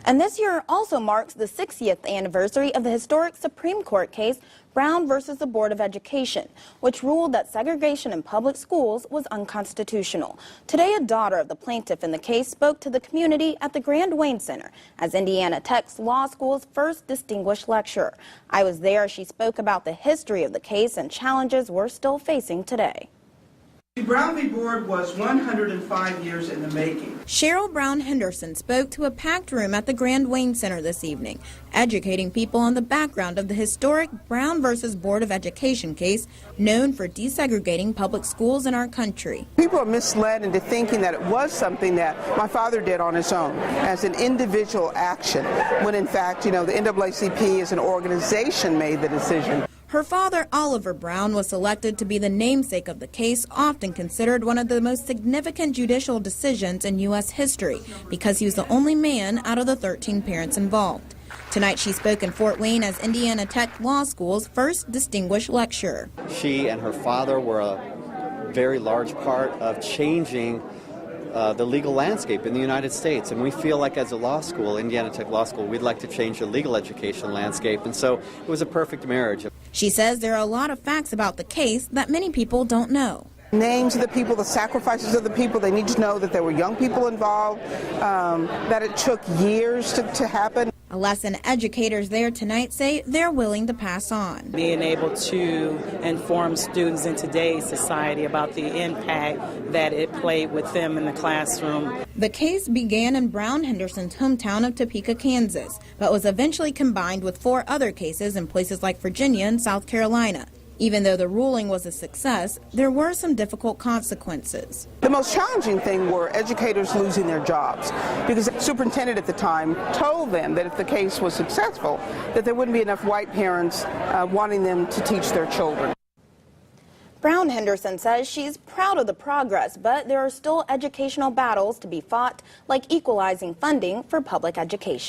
And this year also marks the 60th anniversary of the historic Supreme Court case Brown versus the Board of Education, which ruled that segregation in public schools was unconstitutional. Today, a daughter of the plaintiff in the case spoke to the community at the Grand Wayne Center as Indiana Tech's law school's first distinguished lecturer. I was there as she spoke about the history of the case and challenges we're still facing today. The Brown v. Board was 105 years in the making. Cheryl Brown Henderson spoke to a packed room at the Grand Wayne Center this evening, educating people on the background of the historic Brown versus Board of Education case, known for desegregating public schools in our country. People are misled into thinking that it was something that my father did on his own as an individual action, when in fact, the NAACP as an organization made the decision. Her father, Oliver Brown, was selected to be the namesake of the case, often considered one of the most significant judicial decisions in U.S. history, because he was the only man out of the 13 parents involved. Tonight she spoke in Fort Wayne as Indiana Tech Law School's first distinguished lecturer. She and her father were a very large part of changing the legal landscape in the United States, and we feel like as a law school, Indiana Tech Law School, we'd like to change the legal education landscape, and so it was a perfect marriage. She says there are a lot of facts about the case that many people don't know. Names of the people, the sacrifices of the people. They need to know that there were young people involved, that it took years to happen. A lesson educators there tonight say they're willing to pass on. Being able to inform students in today's society about the impact that it played with them in the classroom. The case began in Brown Henderson's hometown of Topeka, Kansas, but was eventually combined with 4 other cases in places like Virginia and South Carolina. Even though the ruling was a success, there were some difficult consequences. The most challenging thing were educators losing their jobs, because the superintendent at the time told them that if the case was successful, that there wouldn't be enough white parents wanting them to teach their children. Brown Henderson says she's proud of the progress, but there are still educational battles to be fought, like equalizing funding for public education.